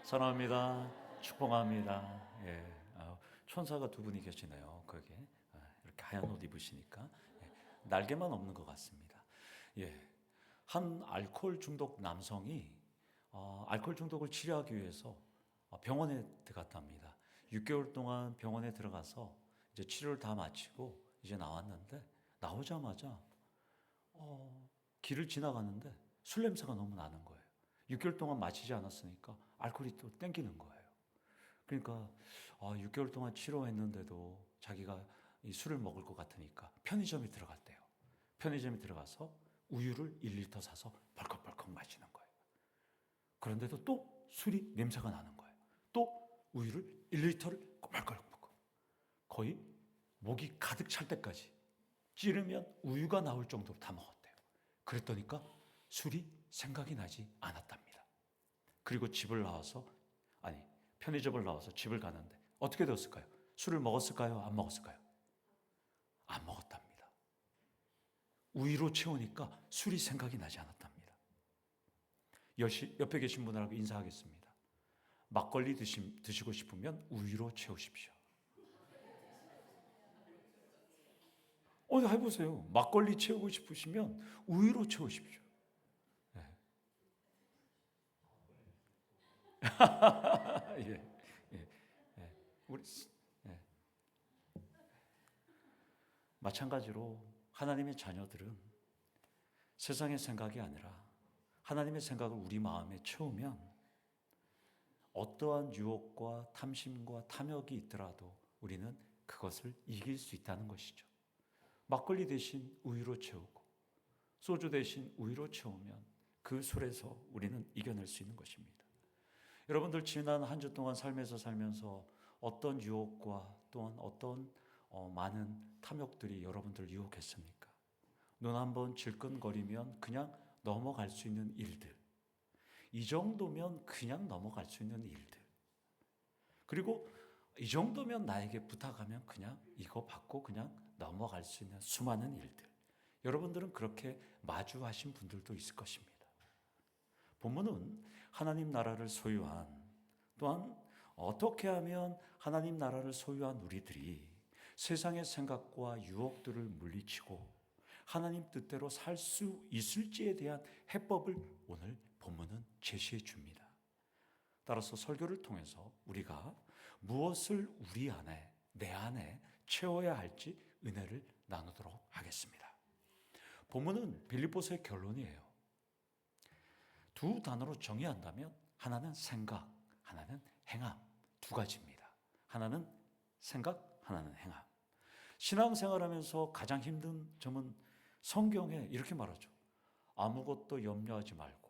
사랑합니다. 축복합니다. 예, 천사가 두 분이 계시네요. 거기에 이렇게 하얀 옷 입으시니까 날개만 없는 것 같습니다. 예, 한 알코올 중독 남성이 알코올 중독을 치료하기 위해서 병원에 들어갔답니다. 6개월 동안 병원에 들어가서 이제 치료를 다 마치고 이제 나왔는데 나오자마자 길을 지나가는데 술 냄새가 너무 나는 거예요. 6개월 동안 마시지 않았으니까 알코올이 또 땡기는 거예요. 그러니까 6개월 동안 치료했는데도 자기가 이 술을 먹을 것 같으니까 편의점에 들어갔대요. 편의점에 들어가서 우유를 1리터 사서 벌컥벌컥 마시는 거예요. 그런데도 또 술이 냄새가 나는 거예요. 또 우유를 1리터를 벌컥벌컥 거의 목이 가득 찰 때까지 찌르면 우유가 나올 정도로 다 먹었대요. 그랬더니까 술이 생각이 나지 않았답니다. 그리고 편의점을 나와서 집을 가는데 어떻게 되었을까요? 술을 먹었을까요? 안 먹었을까요? 안 먹었답니다. 우유로 채우니까 술이 생각이 나지 않았답니다. 옆에 계신 분들하고 인사하겠습니다. 막걸리 드시고 싶으면 우유로 채우십시오. 해보세요. 막걸리 채우고 싶으시면 우유로 채우십시오. 네. 예, 예, 예. 예. 마찬가지로 하나님의 자녀들은 세상의 생각이 아니라 하나님의 생각을 우리 마음에 채우면 어떠한 유혹과 탐심과 탐욕이 있더라도 우리는 그것을 이길 수 있다는 것이죠. 막걸리 대신 우유로 채우고 소주 대신 우유로 채우면 그 술에서 우리는 이겨낼 수 있는 것입니다. 여러분들 지난 한 주 동안 삶에서 살면서 어떤 유혹과 또한 어떤 많은 탐욕들이 여러분들 유혹했습니까? 눈 한번 질끈거리면 그냥 넘어갈 수 있는 일들, 이 정도면 그냥 넘어갈 수 있는 일들, 그리고 이 정도면 나에게 부탁하면 그냥 이거 받고 그냥 넘어갈 수 있는 수많은 일들, 여러분들은 그렇게 마주하신 분들도 있을 것입니다. 본문은 하나님 나라를 소유한, 또한 어떻게 하면 하나님 나라를 소유한 우리들이 세상의 생각과 유혹들을 물리치고 하나님 뜻대로 살 수 있을지에 대한 해법을 오늘 본문은 제시해 줍니다. 따라서 설교를 통해서 우리가 무엇을 우리 안에, 내 안에 채워야 할지 은혜를 나누도록 하겠습니다. 본문은 빌립보서의 결론이에요. 두 단어로 정의한다면 하나는 생각, 하나는 행함, 두 가지입니다. 하나는 생각, 하나는 행함. 신앙생활하면서 가장 힘든 점은 성경에 이렇게 말하죠. 아무것도 염려하지 말고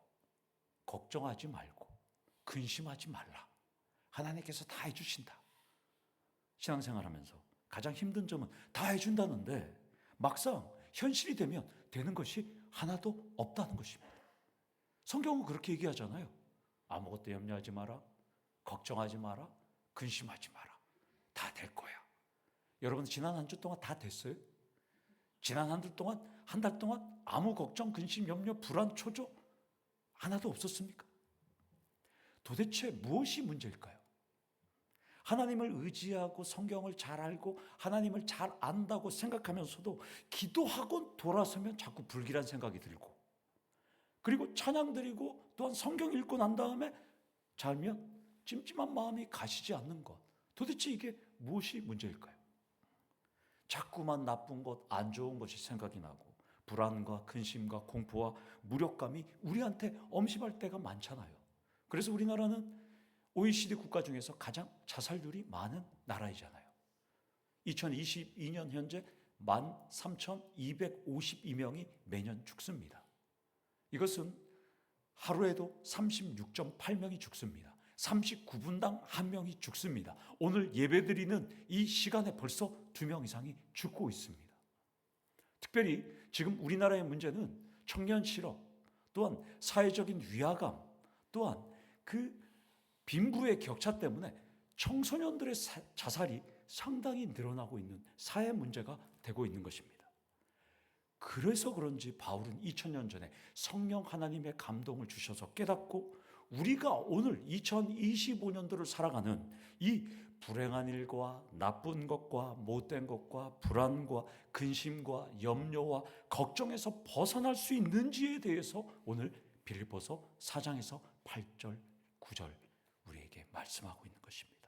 걱정하지 말고 근심하지 말라. 하나님께서 다 해주신다. 신앙생활하면서 가장 힘든 점은 다 해준다는데 막상 현실이 되면 되는 것이 하나도 없다는 것입니다. 성경은 그렇게 얘기하잖아요. 아무것도 염려하지 마라, 걱정하지 마라, 근심하지 마라. 다 될 거야. 여러분 지난 한 주 동안 다 됐어요? 지난 한 달 동안 아무 걱정, 근심, 염려, 불안, 초조 하나도 없었습니까? 도대체 무엇이 문제일까요? 하나님을 의지하고 성경을 잘 알고 하나님을 잘 안다고 생각하면서도 기도하고 돌아서면 자꾸 불길한 생각이 들고, 그리고 찬양 드리고 또한 성경 읽고 난 다음에 자면 찜찜한 마음이 가시지 않는 것, 도대체 이게 무엇이 문제일까요? 자꾸만 나쁜 것, 안 좋은 것이 생각이 나고 불안과 근심과 공포와 무력감이 우리한테 엄습할 때가 많잖아요. 그래서 우리나라는 OECD 국가 중에서 가장 자살률이 많은 나라이잖아요. 2022년 현재 13,252명이 매년 죽습니다. 이것은 하루에도 36.8명이 죽습니다. 39분당 1명이 죽습니다. 오늘 예배드리는 이 시간에 벌써 2명 이상이 죽고 있습니다. 특별히 지금 우리나라의 문제는 청년 실업, 또한 사회적인 위화감, 또한 그 빈부의 격차 때문에 청소년들의 자살이 상당히 늘어나고 있는 사회 문제가 되고 있는 것입니다. 그래서 그런지 바울은 2000년 전에 성령 하나님의 감동을 주셔서 깨닫고 우리가 오늘 2025년도를 살아가는 이 불행한 일과 나쁜 것과 못된 것과 불안과 근심과 염려와 걱정에서 벗어날 수 있는지에 대해서 오늘 빌립보서 4장에서 8절, 9절 우리에게 말씀하고 있는 것입니다.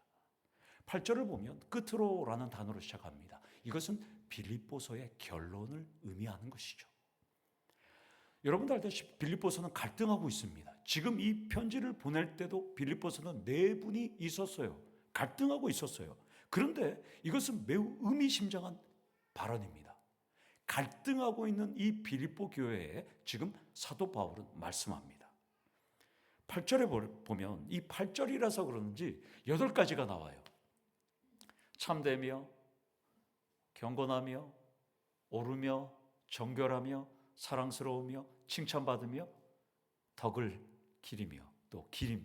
8절을 보면 끝으로라는 단어로 시작합니다. 이것은 빌립보서의 결론을 의미하는 것이죠. 여러분도 알다시피 빌립보서는 갈등하고 있습니다. 지금 이 편지를 보낼 때도 빌립보서는 네 분이 있었어요. 갈등하고 있었어요. 그런데 이것은 매우 의미심장한 발언입니다. 갈등하고 있는 이 빌립보 교회에 지금 사도 바울은 말씀합니다. 8절에 보면 이 8절이라서 그런지 8가지가 나와요. 참되며 경건하며 오르며 정결하며 사랑스러우며 칭찬받으며 덕을 기리며 또 기림,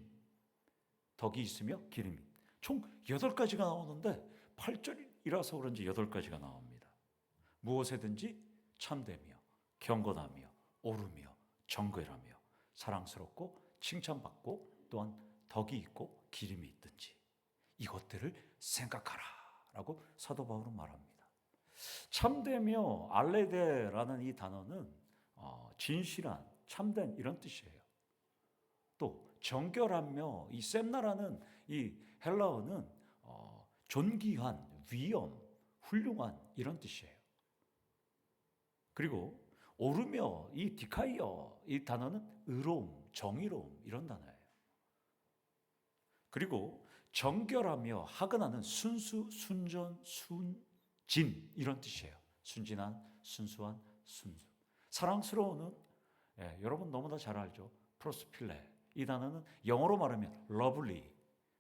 덕이 있으며 기림. 총 8가지가 나오는데 8절이라서 그런지 8가지가 나옵니다. 무엇에든지 참되며 경건하며 오르며 정결하며 사랑스럽고 칭찬받고 또한 덕이 있고 기림이 있든지 이것들을 생각하라 라고 사도 바울은 말합니다. 참되며 알레데라는 이 단어는 진실한, 참된 이런 뜻이에요. 또 정결하며 이 셈나라는 이 헬라어는 존귀한, 위엄, 훌륭한 이런 뜻이에요. 그리고 오르며 이 디카이어 이 단어는 의로움, 정의로움 이런 단어예요. 그리고 정결하며 하근하는 순수, 순전, 순진 이런 뜻이에요. 순진한, 순수한, 순수. 사랑스러워는 여러분 너무나 잘 알죠. 프로스필레 이 단어는 영어로 말하면 lovely,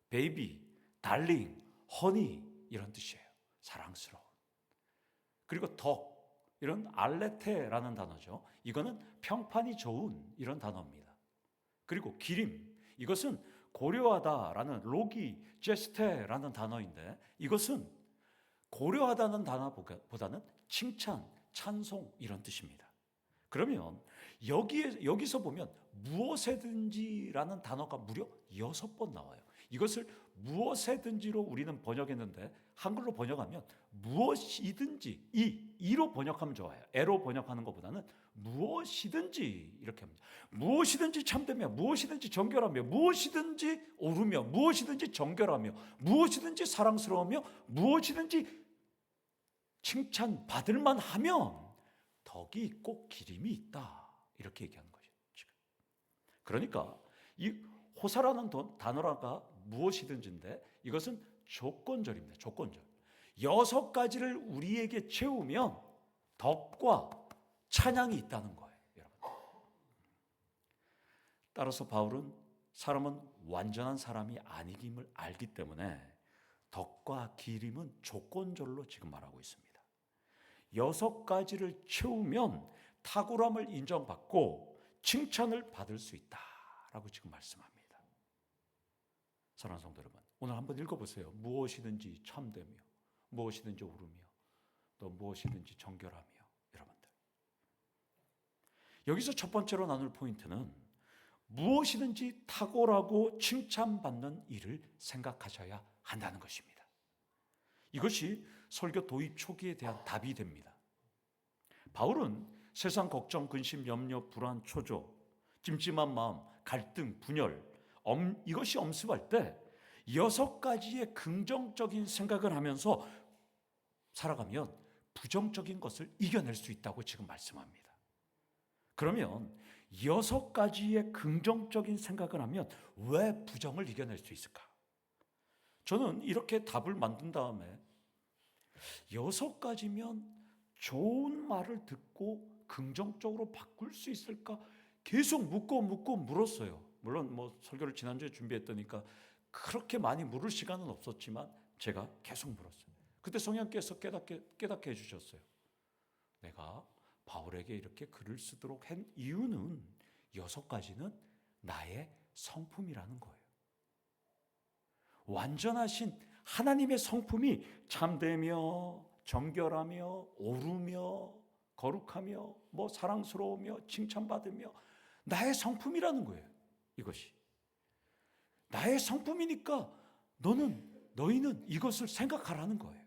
baby, darling, honey 이런 뜻이에요. 사랑스러운. 그리고 덕 이런 알레테라는 단어죠. 이거는 평판이 좋은 이런 단어입니다. 그리고 기림 이것은 고려하다라는 로기 제스테라는 단어인데 이것은 고려하다는 단어보다는 칭찬, 찬송 이런 뜻입니다. 그러면 여기서 보면 무엇에든지라는 단어가 무려 6번 나와요. 이것을 무엇에든지로 우리는 번역했는데 한글로 번역하면 무엇이든지 이로 번역하면 좋아요. 에로 번역하는 것보다는 무엇이든지 이렇게 합니다. 무엇이든지 참되며 무엇이든지 정결하며 무엇이든지 오르며 무엇이든지 정결하며 무엇이든지 사랑스러우며 무엇이든지 칭찬받을 만하면 덕이 있고 기림이 있다 이렇게 얘기하는 거죠. 지금. 그러니까 이 호사라는 단어가 무엇이든지인데 이것은 조건절입니다. 조건절. 6가지를 우리에게 채우면 덕과 찬양이 있다는 거예요. 여러분. 따라서 바울은 사람은 완전한 사람이 아니김을 알기 때문에 덕과 기림은 조건절로 지금 말하고 있습니다. 6가지를 채우면 탁월함을 인정받고 칭찬을 받을 수 있다라고 지금 말씀합니다. 사랑하는 성도 여러분, 오늘 한번 읽어보세요. 무엇이든지 참되며 무엇이든지 오르며 또 무엇이든지 정결하며 여러분들. 여기서 첫 번째로 나눌 포인트는 무엇이든지 탁월하고 칭찬받는 일을 생각하셔야 한다는 것입니다. 이것이 설교 도입 초기에 대한 답이 됩니다. 바울은 세상 걱정, 근심, 염려, 불안, 초조, 찜찜한 마음, 갈등, 분열 이것이 엄습할 때 6가지의 긍정적인 생각을 하면서 살아가면 부정적인 것을 이겨낼 수 있다고 지금 말씀합니다. 그러면 6가지의 긍정적인 생각을 하면 왜 부정을 이겨낼 수 있을까? 저는 이렇게 답을 만든 다음에 6가지면 좋은 말을 듣고 긍정적으로 바꿀 수 있을까? 계속 묻고 물었어요. 물론 설교를 지난주에 준비했더니까 그렇게 많이 물을 시간은 없었지만 제가 계속 물었어요. 그때 성령께서 깨닫게 해주셨어요. 내가 바울에게 이렇게 글을 쓰도록 한 이유는 6가지는 나의 성품이라는 거예요. 완전하신 하나님의 성품이 참되며 정결하며 오르며 거룩하며 사랑스러우며 칭찬받으며 나의 성품이라는 거예요. 이것이. 나의 성품이니까 너희는 이것을 생각하라는 거예요.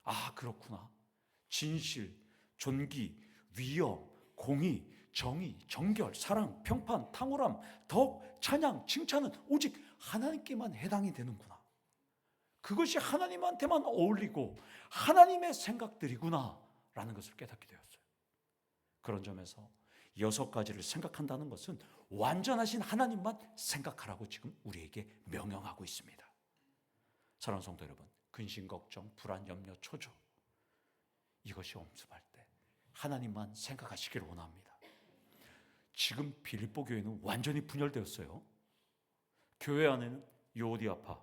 아, 그렇구나. 진실, 존귀, 위엄, 공의, 정의, 정결, 사랑, 평판, 탕후람, 덕, 찬양, 칭찬은 오직 하나님께만 해당이 되는구나. 그것이 하나님한테만 어울리고 하나님의 생각들이구나 라는 것을 깨닫게 되었어요. 그런 점에서 6가지를 생각한다는 것은 완전하신 하나님만 생각하라고 지금 우리에게 명령하고 있습니다. 사랑하는 성도 여러분, 근심, 걱정, 불안, 염려, 초조, 이것이 엄습할 때 하나님만 생각하시기를 원합니다. 지금 빌립보 교회는 완전히 분열되었어요. 교회 안에는 요오디아파,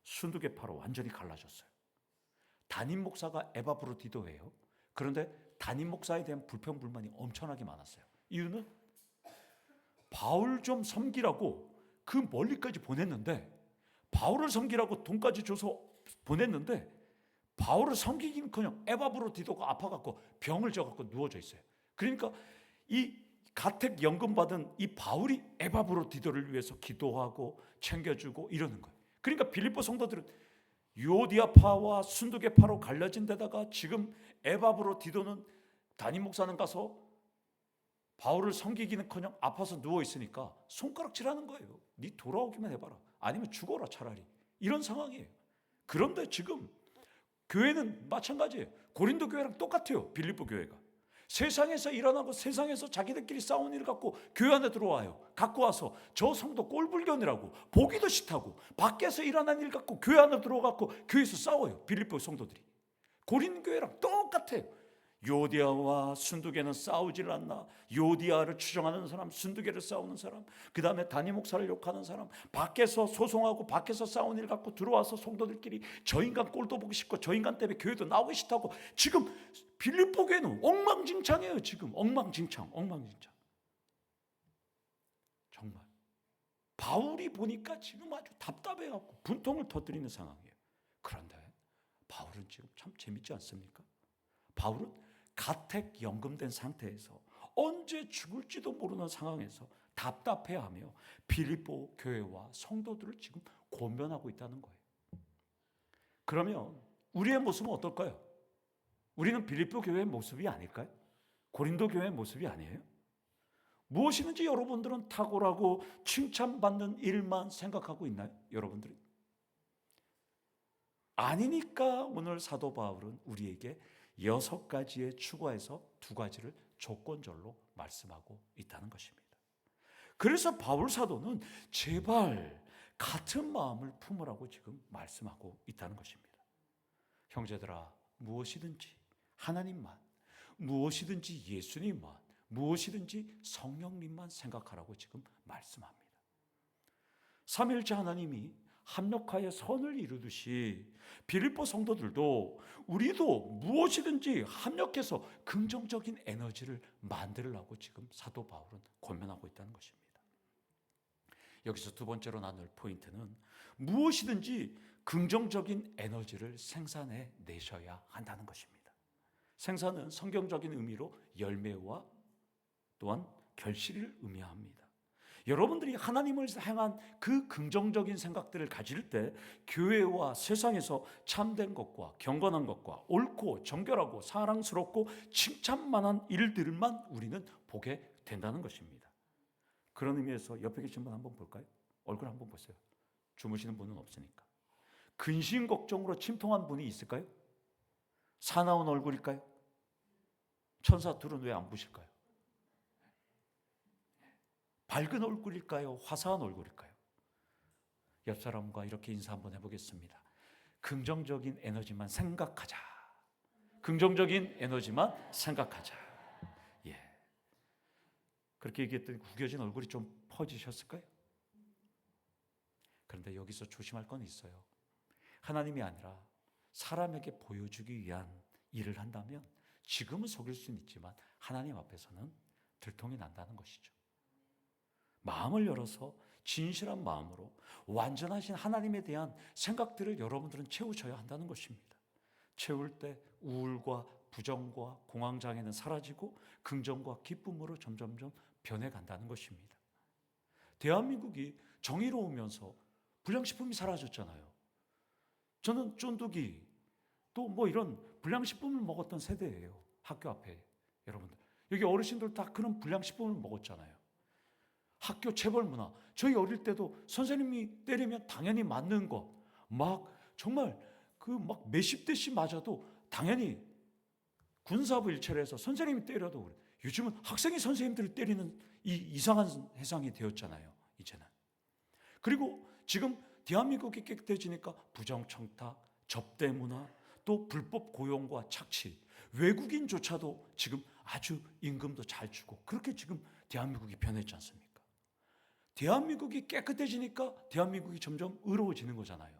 순두개파로 완전히 갈라졌어요. 담임 목사가 에바브로디도예요. 그런데 담임 목사에 대한 불평 불만이 엄청나게 많았어요. 이유는 바울 좀 섬기라고 그 멀리까지 보냈는데, 바울을 섬기라고 돈까지 줘서 보냈는데 바울을 섬기긴커녕 에바브로디도가 아파갖고 병을 져갖고 누워져 있어요. 그러니까 이 가택 연금 받은 이 바울이 에바브로디도를 위해서 기도하고 챙겨주고 이러는 거예요. 그러니까 빌립보 성도들은 유오디아파와 순두개파로 갈라진 데다가 지금 에바브로디도는 담임 목사는 가서 바울을 섬기기는커녕 아파서 누워 있으니까 손가락질하는 거예요. 네 돌아오기만 해봐라. 아니면 죽어라 차라리. 이런 상황이에요. 그런데 지금 교회는 마찬가지예요. 고린도 교회랑 똑같아요. 빌립보 교회가. 세상에서 일어나고 세상에서 자기들끼리 싸우는 일 갖고 교회 안에 들어와요. 갖고 와서 저 성도 꼴불견이라고 보기도 싫다고 밖에서 일어난 일 갖고 교회 안에 들어와갖고 교회에서 싸워요. 빌립보 성도들이. 고린도 교회랑 똑같아요. 요디아와 순두개는 싸우질 않나. 요디아를 추정하는 사람, 순두개를 싸우는 사람, 그 다음에 담임 목사를 욕하는 사람, 밖에서 소송하고 밖에서 싸우는 일 갖고 들어와서 성도들끼리 저 인간 꼴도 보기 싫고 저 인간 때문에 교회도 나오기 싫다고 지금 빌립보 교회는 엉망진창이에요. 지금 엉망진창. 정말 바울이 보니까 지금 아주 답답해갖고 분통을 터뜨리는 상황이에요. 그런데 바울은 지금 참 재밌지 않습니까? 바울은 가택 연금된 상태에서 언제 죽을지도 모르는 상황에서 답답해하며 빌립보 교회와 성도들을 지금 권면하고 있다는 거예요. 그러면 우리의 모습은 어떨까요? 우리는 빌립보 교회의 모습이 아닐까요? 고린도 교회의 모습이 아니에요? 무엇이든지 여러분들은 탁월하고 칭찬받는 일만 생각하고 있나요? 여러분들이? 아니니까 오늘 사도 바울은 우리에게 6가지에 추가해서 2가지를 조건절로 말씀하고 있다는 것입니다. 그래서 바울 사도는 제발 같은 마음을 품으라고 지금 말씀하고 있다는 것입니다. 형제들아, 무엇이든지 하나님만, 무엇이든지 예수님만, 무엇이든지 성령님만 생각하라고 지금 말씀합니다. 삼위일체 하나님이 합력하여 선을 이루듯이 빌립보 성도들도 우리도 무엇이든지 합력해서 긍정적인 에너지를 만들려고 지금 사도 바울은 권면하고 있다는 것입니다. 여기서 2번째로 나눌 포인트는 무엇이든지 긍정적인 에너지를 생산해 내셔야 한다는 것입니다. 생산은 성경적인 의미로 열매와 또한 결실을 의미합니다. 여러분들이 하나님을 향한 그 긍정적인 생각들을 가질 때 교회와 세상에서 참된 것과 경건한 것과 옳고 정결하고 사랑스럽고 칭찬만한 일들만 우리는 보게 된다는 것입니다. 그런 의미에서 옆에 계신 분 한번 볼까요? 얼굴 한번 보세요. 주무시는 분은 없으니까. 근심 걱정으로 침통한 분이 있을까요? 사나운 얼굴일까요? 천사 둘은 왜 안 보실까요? 밝은 얼굴일까요? 화사한 얼굴일까요? 옆 사람과 이렇게 인사 한번 해보겠습니다. 긍정적인 에너지만 생각하자. 긍정적인 에너지만 생각하자. 예. 그렇게 얘기했더니 구겨진 얼굴이 좀 퍼지셨을까요? 그런데 여기서 조심할 건 있어요. 하나님이 아니라 사람에게 보여주기 위한 일을 한다면 지금은 속일 수는 있지만 하나님 앞에서는 들통이 난다는 것이죠. 마음을 열어서 진실한 마음으로 완전하신 하나님에 대한 생각들을 여러분들은 채우셔야 한다는 것입니다. 채울 때 우울과 부정과 공황장애는 사라지고 긍정과 기쁨으로 점점점 변해간다는 것입니다. 대한민국이 정의로우면서 불량식품이 사라졌잖아요. 저는 쫀득이 또 뭐 이런 불량식품을 먹었던 세대예요. 학교 앞에 여러분들 여기 어르신들 다 그런 불량식품을 먹었잖아요. 학교 체벌 문화. 저희 어릴 때도 선생님이 때리면 당연히 맞는 거. 막 정말 그 막 몇십 대씩 맞아도 당연히 군사부 일체를 해서 선생님이 때려도 그래. 요즘은 학생이 선생님들을 때리는 이 이상한 세상이 되었잖아요. 이제는. 그리고 지금 대한민국이 깨끗해지니까 부정청탁, 접대 문화, 또 불법 고용과 착취, 외국인조차도 지금 아주 임금도 잘 주고 그렇게 지금 대한민국이 변했지 않습니까? 대한민국이 깨끗해지니까 대한민국이 점점 의로워지는 거잖아요.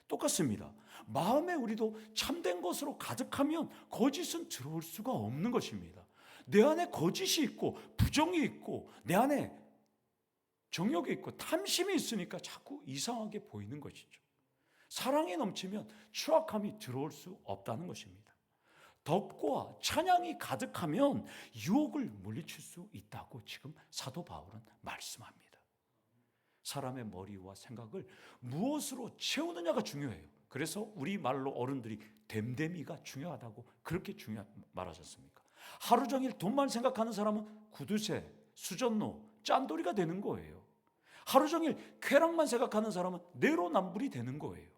똑같습니다. 마음에 우리도 참된 것으로 가득하면 거짓은 들어올 수가 없는 것입니다. 내 안에 거짓이 있고 부정이 있고 내 안에 정욕이 있고 탐심이 있으니까 자꾸 이상하게 보이는 것이죠. 사랑이 넘치면 추악함이 들어올 수 없다는 것입니다. 덕과 찬양이 가득하면 유혹을 물리칠 수 있다고 지금 사도 바울은 말씀합니다. 사람의 머리와 생각을 무엇으로 채우느냐가 중요해요. 그래서 우리 말로 어른들이 됨됨이가 중요하다고 그렇게 말하셨습니까? 하루 종일 돈만 생각하는 사람은 구두쇠, 수전노, 짠돌이가 되는 거예요. 하루 종일 쾌락만 생각하는 사람은 내로남불이 되는 거예요.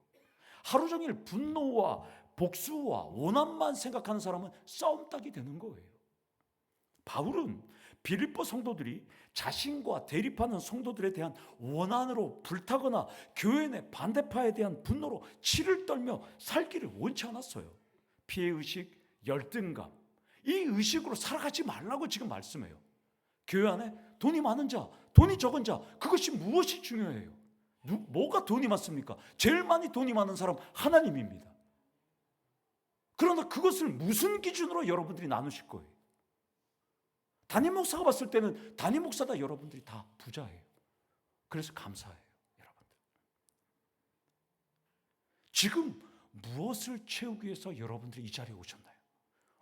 하루 종일 분노와 복수와 원한만 생각하는 사람은 싸움닭이 되는 거예요. 바울은 빌립보 성도들이 자신과 대립하는 성도들에 대한 원한으로 불타거나 교회 내 반대파에 대한 분노로 치를 떨며 살기를 원치 않았어요. 피해의식, 열등감, 이 의식으로 살아가지 말라고 지금 말씀해요. 교회 안에 돈이 많은 자, 돈이 적은 자, 그것이 무엇이 중요해요? 뭐가 돈이 많습니까? 제일 많이 돈이 많은 사람 하나님입니다. 그러나 그것을 무슨 기준으로 여러분들이 나누실 거예요? 담임 목사가 봤을 때는 담임 목사다 여러분들이 다 부자예요. 그래서 감사해요, 여러분들. 지금 무엇을 채우기 위해서 여러분들이 이 자리에 오셨나요?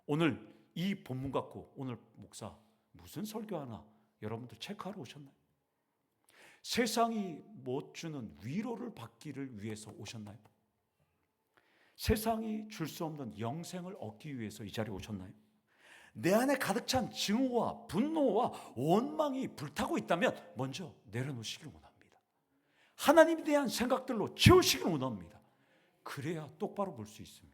오늘 이 본문 갖고 오늘 목사 무슨 설교하나 여러분들 체크하러 오셨나요? 세상이 못 주는 위로를 받기를 위해서 오셨나요? 세상이 줄 수 없는 영생을 얻기 위해서 이 자리에 오셨나요? 내 안에 가득 찬 증오와 분노와 원망이 불타고 있다면 먼저 내려놓으시길 원합니다. 하나님에 대한 생각들로 채우시길 원합니다. 그래야 똑바로 볼 수 있습니다.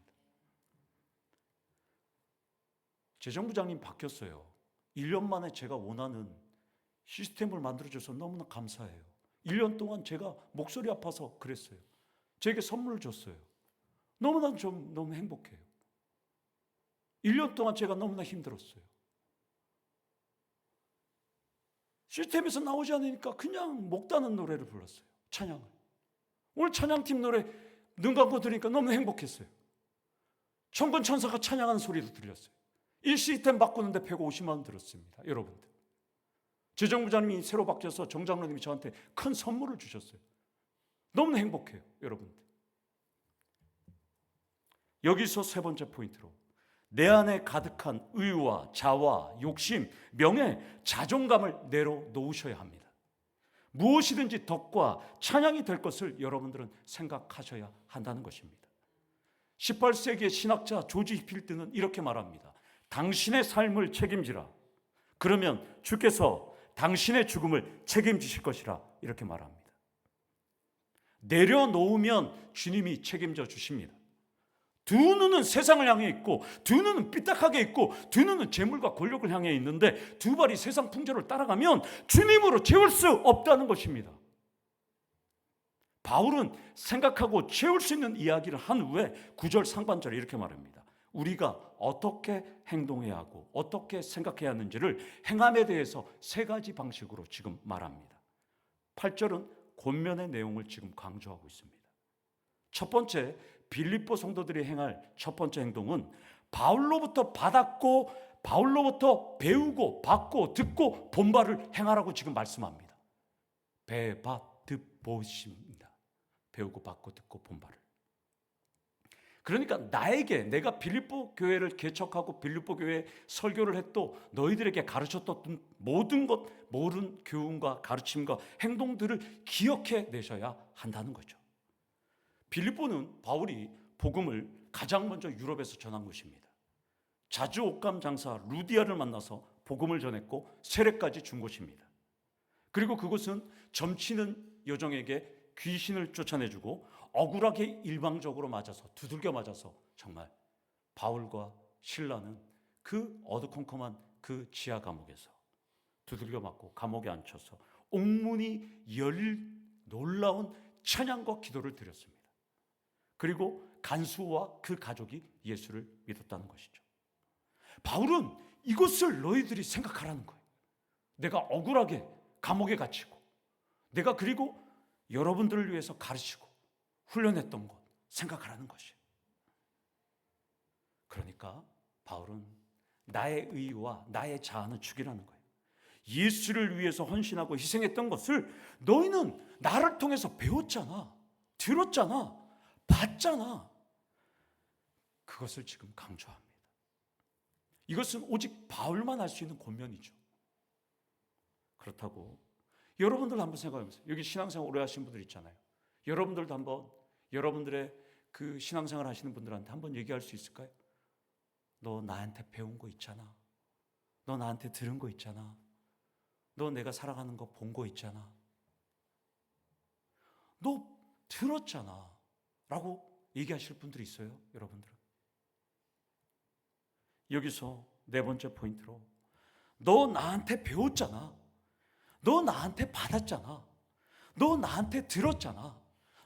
재정부장님 바뀌었어요. 1년 만에 제가 원하는 시스템을 만들어줘서 너무나 감사해요. 1년 동안 제가 목소리 아파서 그랬어요. 제게 선물을 줬어요. 너무나 너무 행복해요. 1년 동안 제가 너무나 힘들었어요. 시스템에서 나오지 않으니까 그냥 목다는 노래를 불렀어요. 찬양을. 오늘 찬양팀 노래 눈 감고 들으니까 너무 행복했어요. 천군천사가 찬양하는 소리도 들렸어요. 이 시스템 바꾸는데 150만 원 들었습니다. 여러분들. 재정부장님이 새로 바뀌어서 정장로님이 저한테 큰 선물을 주셨어요. 너무 행복해요. 여러분들. 여기서 세 번째 포인트로 내 안에 가득한 의와 자와 욕심, 명예, 자존감을 내려놓으셔야 합니다. 무엇이든지 덕과 찬양이 될 것을 여러분들은 생각하셔야 한다는 것입니다. 18세기의 신학자 조지 히필드는 이렇게 말합니다. 당신의 삶을 책임지라. 그러면 주께서 당신의 죽음을 책임지실 것이라 이렇게 말합니다. 내려놓으면 주님이 책임져 주십니다. 두 눈은 세상을 향해 있고 두 눈은 삐딱하게 있고 두 눈은 재물과 권력을 향해 있는데 두 발이 세상 풍조를 따라가면 주님으로 채울 수 없다는 것입니다. 바울은 생각하고 채울 수 있는 이야기를 한 후에 9절 상반절에 이렇게 말합니다. 우리가 어떻게 행동해야 하고 어떻게 생각해야 하는지를 행함에 대해서 세 가지 방식으로 지금 말합니다. 8절은 권면의 내용을 지금 강조하고 있습니다. 첫 번째, 빌립보 성도들이 행할 첫 번째 행동은 바울로부터 받았고 바울로부터 배우고 받고 듣고 본바를 행하라고 지금 말씀합니다. 배받듣보십니다. 배우고 받고 듣고 본바를. 그러니까 나에게 내가 빌립보 교회를 개척하고 빌립보 교회에 설교를 했고 너희들에게 가르쳤던 모든 것, 모든 교훈과 가르침과 행동들을 기억해 내셔야 한다는 거죠. 빌립보는 바울이 복음을 가장 먼저 유럽에서 전한 곳입니다. 자주 옷감 장사 루디아를 만나서 복음을 전했고 세례까지 준 곳입니다. 그리고 그곳은 점치는 여종에게 귀신을 쫓아내주고 억울하게 일방적으로 맞아서 두들겨 맞아서 정말 바울과 실라는 그 어두컴컴한 그 지하 감옥에서 두들겨 맞고 감옥에 앉혀서 옥문이 열릴 놀라운 찬양과 기도를 드렸습니다. 그리고 간수와 그 가족이 예수를 믿었다는 것이죠. 바울은 이것을 너희들이 생각하라는 거예요. 내가 억울하게 감옥에 갇히고 내가 그리고 여러분들을 위해서 가르치고 훈련했던 것 생각하라는 것이에요. 그러니까 바울은 나의 의와 나의 자아는 죽이라는 거예요. 예수를 위해서 헌신하고 희생했던 것을 너희는 나를 통해서 배웠잖아, 들었잖아, 봤잖아. 그것을 지금 강조합니다. 이것은 오직 바울만 할 수 있는 권면이죠. 그렇다고 여러분들 한번 생각해보세요. 여기 신앙생활 오래 하신 분들 있잖아요. 여러분들도 한번 여러분들의 그 신앙생활 하시는 분들한테 한번 얘기할 수 있을까요? 너 나한테 배운 거 있잖아. 너 나한테 들은 거 있잖아. 너 내가 살아가는 거 본 거 있잖아. 너 들었잖아 라고 얘기하실 분들이 있어요, 여러분들은. 여기서 네 번째 포인트로 너 나한테 배웠잖아. 너 나한테 받았잖아. 너 나한테 들었잖아.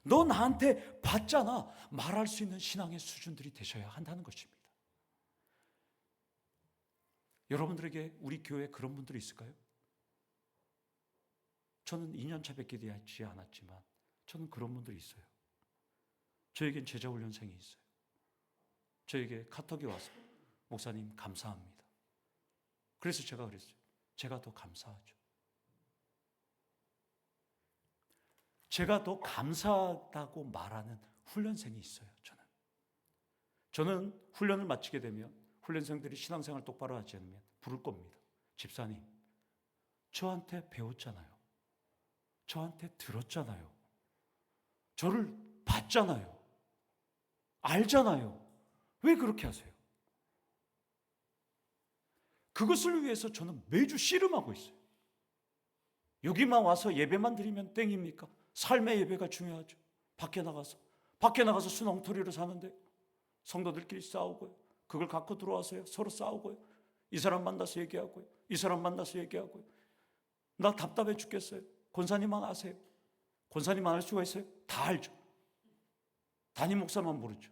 너 나한테 봤잖아. 말할 수 있는 신앙의 수준들이 되셔야 한다는 것입니다. 여러분들에게 우리 교회에 그런 분들이 있을까요? 저는 2년차 뵙게 되지 않았지만 저는 그런 분들이 있어요. 저에겐 제자훈련생이 있어요. 저에게 카톡이 와서 목사님 감사합니다. 그래서 제가 그랬어요. 제가 더 감사하죠. 제가 더 감사하다고 말하는 훈련생이 있어요. 저는 훈련을 마치게 되면 훈련생들이 신앙생활 똑바로 하지 않으면 부를 겁니다. 집사님, 저한테 배웠잖아요. 저한테 들었잖아요. 저를 봤잖아요. 알잖아요. 왜 그렇게 하세요? 그것을 위해서 저는 매주 씨름하고 있어요. 여기만 와서 예배만 드리면 땡입니까? 삶의 예배가 중요하죠. 밖에 나가서 수렁토리로 사는데 성도들끼리 싸우고요. 그걸 갖고 들어와서요. 서로 싸우고요. 이 사람 만나서 얘기하고요. 이 사람 만나서 얘기하고요. 나 답답해 죽겠어요. 권사님만 아세요? 권사님만 알 수가 있어요? 다 알죠. 담임 목사만 모르죠.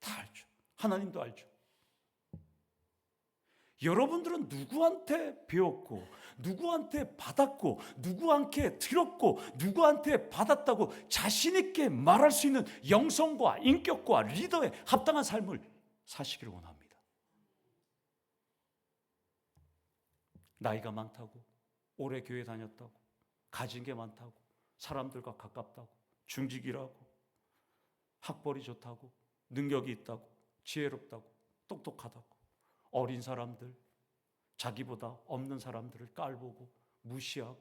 다 알죠. 하나님도 알죠. 여러분들은 누구한테 배웠고 누구한테 받았고 누구한테 들었고 누구한테 받았다고 자신 있게 말할 수 있는 영성과 인격과 리더에 합당한 삶을 사시기를 원합니다. 나이가 많다고 오래 교회 다녔다고 가진 게 많다고 사람들과 가깝다고 중직이라고 학벌이 좋다고 능력이 있다고 지혜롭다고 똑똑하다고 어린 사람들, 자기보다 없는 사람들을 깔보고 무시하고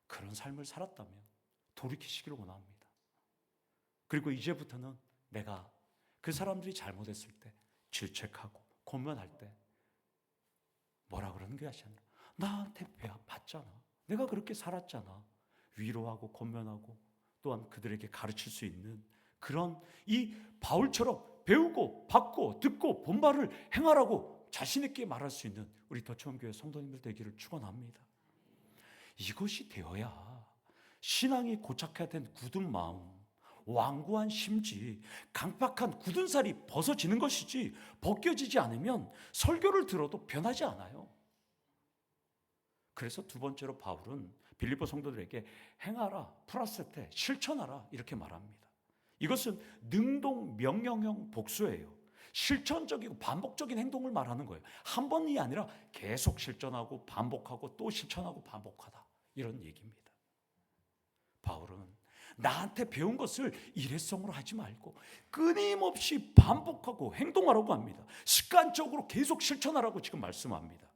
그런 삶을 살았다면 돌이키시기를 원합니다. 그리고 이제부터는 내가 그 사람들이 잘못했을 때 질책하고 권면할 때 뭐라 그러는 게 아니라 나한테 봤잖아. 내가 그렇게 살았잖아. 위로하고 권면하고 또한 그들에게 가르칠 수 있는 그런 이 바울처럼 배우고 받고 듣고 본 바를 행하라고 자신 있게 말할 수 있는 우리 더치원교회 성도님들 되기를 축원합니다. 이것이 되어야 신앙이 고착해야 된 굳은 마음, 완고한 심지, 강팍한 굳은 살이 벗어지는 것이지 벗겨지지 않으면 설교를 들어도 변하지 않아요. 그래서 두 번째로 바울은 빌립보 성도들에게 행하라, 프라세테, 실천하라 이렇게 말합니다. 이것은 능동 명령형 복수예요. 실천적이고 반복적인 행동을 말하는 거예요. 한 번이 아니라 계속 실천하고 반복하고 또 실천하고 반복하다 이런 얘기입니다. 바울은 나한테 배운 것을 일회성으로 하지 말고 끊임없이 반복하고 행동하라고 합니다. 습관적으로 계속 실천하라고 지금 말씀합니다.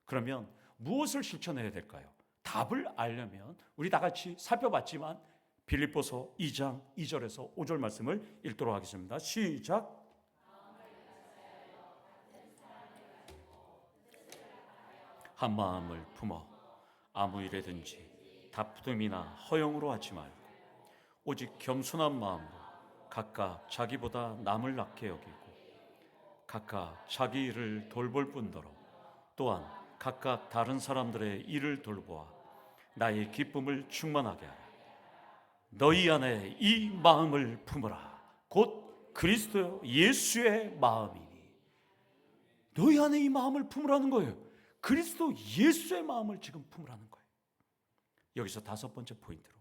그러면 무엇을 실천해야 될까요? 답을 알려면 우리 다 같이 살펴봤지만 빌립보서 2장 2절에서 5절 말씀을 읽도록 하겠습니다. 시작. 한 마음을 품어 아무 일에든지 다툼이나 허용으로 하지 말고 오직 겸손한 마음으로 각각 자기보다 남을 낮게 여기고 각각 자기 일을 돌볼 뿐더러 또한 각각 다른 사람들의 일을 돌보아 나의 기쁨을 충만하게 하라. 너희 안에 이 마음을 품으라. 곧 그리스도 예수의 마음이니. 너희 안에 이 마음을 품으라는 거예요. 그리스도 예수의 마음을 지금 품으라는 거예요. 여기서 다섯 번째 포인트로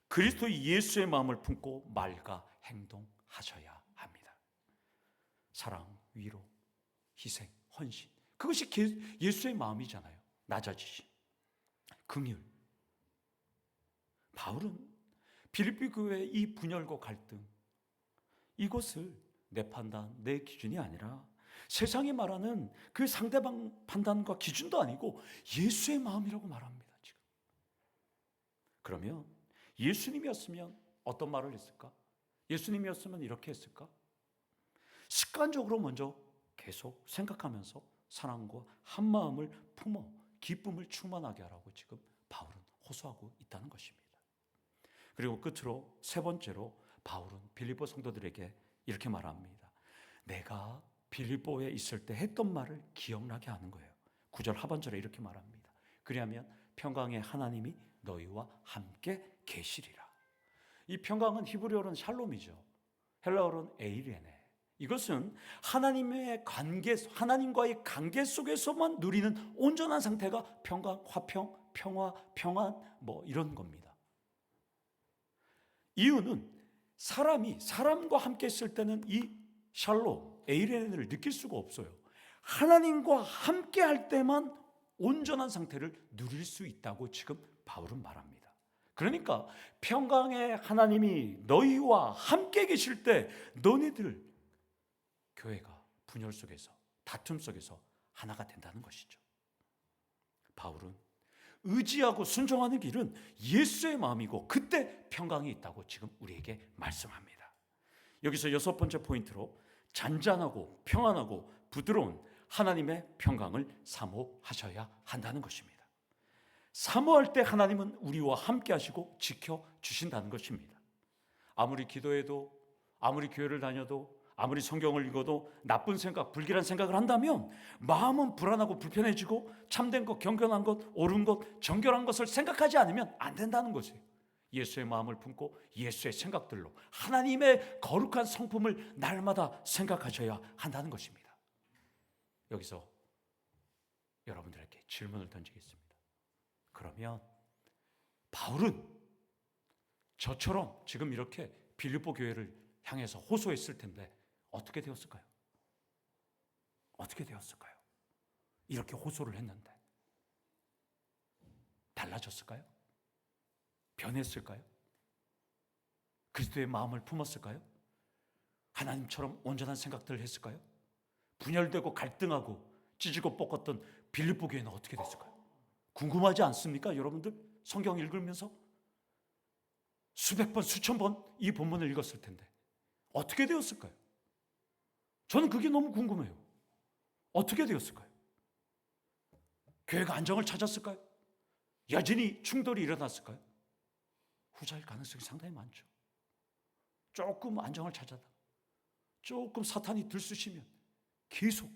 그리스도 예수의 마음을 품고 말과 행동하셔야 합니다. 사랑, 위로, 희생, 헌신, 그것이 예수의 마음이잖아요. 낮아지심, 긍휼. 바울은 빌립보 교회의 이 분열과 갈등, 이것을 내 판단, 내 기준이 아니라 세상이 말하는 그 상대방 판단과 기준도 아니고 예수의 마음이라고 말합니다. 지금. 그러면 예수님이었으면 어떤 말을 했을까? 예수님이었으면 이렇게 했을까? 습관적으로 먼저 계속 생각하면서 사랑과 한 마음을 품어 기쁨을 충만하게 하라고 지금 바울은 호소하고 있다는 것입니다. 그리고 끝으로 세 번째로 바울은 빌립보 성도들에게 이렇게 말합니다. 내가 빌립보에 있을 때 했던 말을 기억나게 하는 거예요. 9절 하반절에 이렇게 말합니다. 그리하면 평강의 하나님이 너희와 함께 계시리라. 이 평강은 히브리어로는 샬롬이죠. 헬라어로는 에이레네. 이것은 하나님과의 관계 속에서만 누리는 온전한 상태가 평강, 화평, 평화, 평안 뭐 이런 겁니다. 이유는 사람이 사람과 함께 있을 때는 이 샬롬, 에이레네를 느낄 수가 없어요. 하나님과 함께 할 때만 온전한 상태를 누릴 수 있다고 지금 바울은 말합니다. 그러니까 평강의 하나님이 너희와 함께 계실 때 너희들 교회가 분열 속에서 다툼 속에서 하나가 된다는 것이죠. 바울은 의지하고 순종하는 길은 예수의 마음이고 그때 평강이 있다고 지금 우리에게 말씀합니다. 여기서 여섯 번째 포인트로 잔잔하고 평안하고 부드러운 하나님의 평강을 사모하셔야 한다는 것입니다. 사모할 때 하나님은 우리와 함께 하시고 지켜주신다는 것입니다. 아무리 기도해도 아무리 교회를 다녀도 아무리 성경을 읽어도 나쁜 생각, 불길한 생각을 한다면 마음은 불안하고 불편해지고 참된 것, 경건한 것, 옳은 것, 정결한 것을 생각하지 않으면 안 된다는 것이에요. 예수의 마음을 품고 예수의 생각들로 하나님의 거룩한 성품을 날마다 생각하셔야 한다는 것입니다. 여기서 여러분들에게 질문을 던지겠습니다. 그러면 바울은 저처럼 지금 이렇게 빌립보 교회를 향해서 호소했을 텐데 어떻게 되었을까요? 어떻게 되었을까요? 이렇게 호소를 했는데 달라졌을까요? 변했을까요? 그리스도의 마음을 품었을까요? 하나님처럼 온전한 생각들을 했을까요? 분열되고 갈등하고 찢고 뻗었던 빌립보 교회는 어떻게 됐을까요? 궁금하지 않습니까? 여러분들 성경 읽으면서 수백 번 수천 번 이 본문을 읽었을 텐데 어떻게 되었을까요? 저는 그게 너무 궁금해요. 어떻게 되었을까요? 교회가 안정을 찾았을까요? 여전히 충돌이 일어났을까요? 후자일 가능성이 상당히 많죠. 조금 안정을 찾아다 조금 사탄이 들쑤시면 계속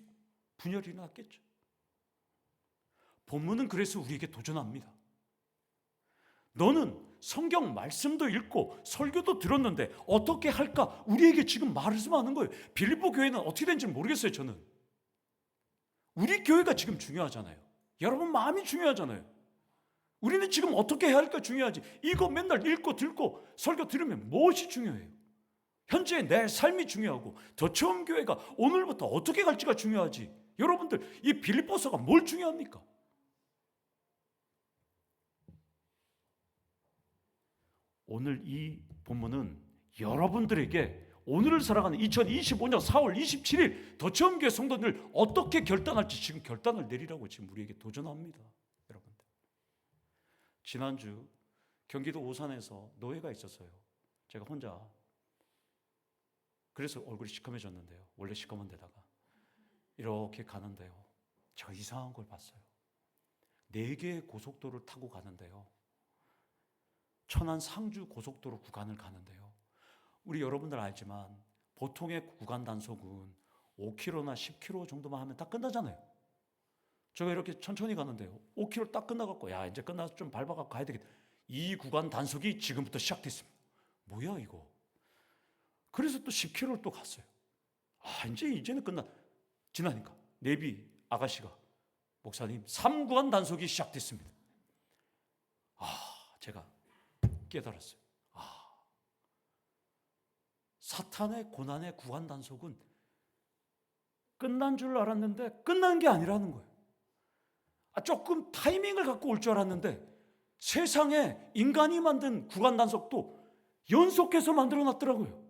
분열이 일어났겠죠. 본문은 그래서 우리에게 도전합니다. 너는 성경 말씀도 읽고 설교도 들었는데 어떻게 할까? 우리에게 지금 말씀하는 거예요. 빌립보 교회는 어떻게 된지 모르겠어요. 저는 우리 교회가 지금 중요하잖아요. 여러분 마음이 중요하잖아요. 우리는 지금 어떻게 해야 할까 중요하지. 이거 맨날 읽고 듣고 설교 들으면 무엇이 중요해요? 현재 내 삶이 중요하고 더 처음 교회가 오늘부터 어떻게 갈지가 중요하지. 여러분들 이 빌립보서가 뭘 중요합니까? 오늘 이 본문은 여러분들에게 오늘을 살아가는 2025년 4월 27일 더 처음 교회 성도들 어떻게 결단할지 지금 결단을 내리라고 지금 우리에게 도전합니다. 여러분들 지난주 경기도 오산에서 노예가 있었어요. 제가 혼자. 그래서 얼굴이 시커매졌는데요. 원래 시커먼 데다가 이렇게 가는데요. 제가 이상한 걸 봤어요. 4개의 고속도로를 타고 가는데요. 천안 상주 고속도로 구간을 가는데요. 우리 여러분들 알지만 보통의 구간 단속은 5km나 10km 정도만 하면 다 끝나잖아요. 제가 이렇게 천천히 가는데요. 5km 딱 끝나갖고 야 이제 끝나서 좀 밟아갖고 가야 되겠다. 이 구간 단속이 지금부터 시작됐습니다. 뭐야 이거. 그래서 또 10km를 또 갔어요. 이제는 지나니까 내비 아가씨가 목사님 3구간 단속이 시작됐습니다. 제가 깨달았어요. 사탄의 고난의 구간 단속은 끝난 줄 알았는데 끝난 게 아니라는 거예요. 조금 타이밍을 갖고 올 줄 알았는데 세상에 인간이 만든 구간 단속도 연속해서 만들어 놨더라고요.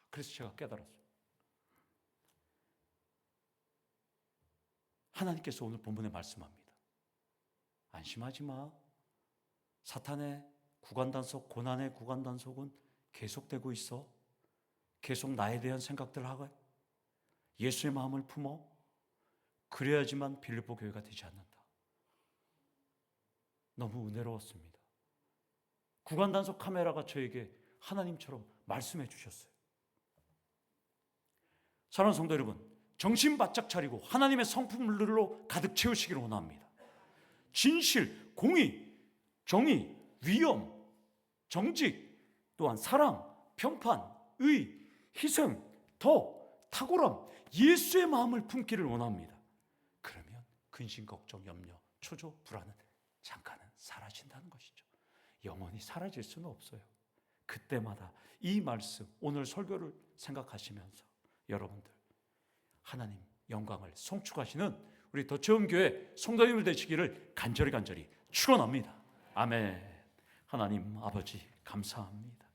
그래서 제가 깨달았어요. 하나님께서 오늘 본문에 말씀합니다. 안심하지 마. 사탄의 구간 단속, 고난의 구간 단속은 계속되고 있어. 계속 나에 대한 생각들을 하고 예수의 마음을 품어. 그래야지만 빌립보 교회가 되지 않는다. 너무 은혜로웠습니다. 구간 단속 카메라가 저에게 하나님처럼 말씀해 주셨어요. 사랑하는 성도 여러분, 정신 바짝 차리고 하나님의 성품들로 가득 채우시기를 원합니다. 진실, 공의, 정의, 위엄, 정직, 또한 사랑, 평판, 의, 희생, 덕, 탁월함, 예수의 마음을 품기를 원합니다. 그러면 근심, 걱정, 염려, 초조, 불안은 잠깐은 사라진다는 것이죠. 영원히 사라질 수는 없어요. 그때마다 이 말씀, 오늘 설교를 생각하시면서 여러분들 하나님 영광을 송축하시는 우리 더체험교회 성도님들 되시기를 간절히 축원합니다. 아멘. 하나님 아버지 감사합니다.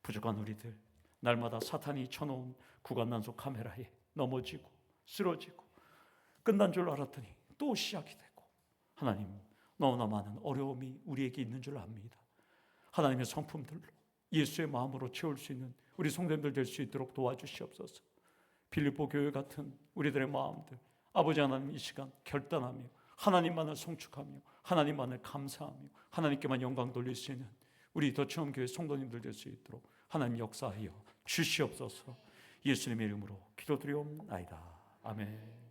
부족한 우리들 날마다 사탄이 쳐놓은 구간 단속 카메라에 넘어지고 쓰러지고 끝난 줄 알았더니 또 시작이 되고 하나님 너무나 많은 어려움이 우리에게 있는 줄 압니다. 하나님의 성품들로 예수의 마음으로 채울 수 있는 우리 성도님들 될 수 있도록 도와주시옵소서. 빌립보 교회 같은 우리들의 마음들 아버지 하나님 이 시간 결단하며 하나님만을 송축하며 하나님만을 감사하며 하나님께만 영광 돌릴 수 있는 우리 더체험교회 성도님들 될 수 있도록 하나님 역사하여 주시옵소서. 예수님의 이름으로 기도드리옵나이다. 아멘.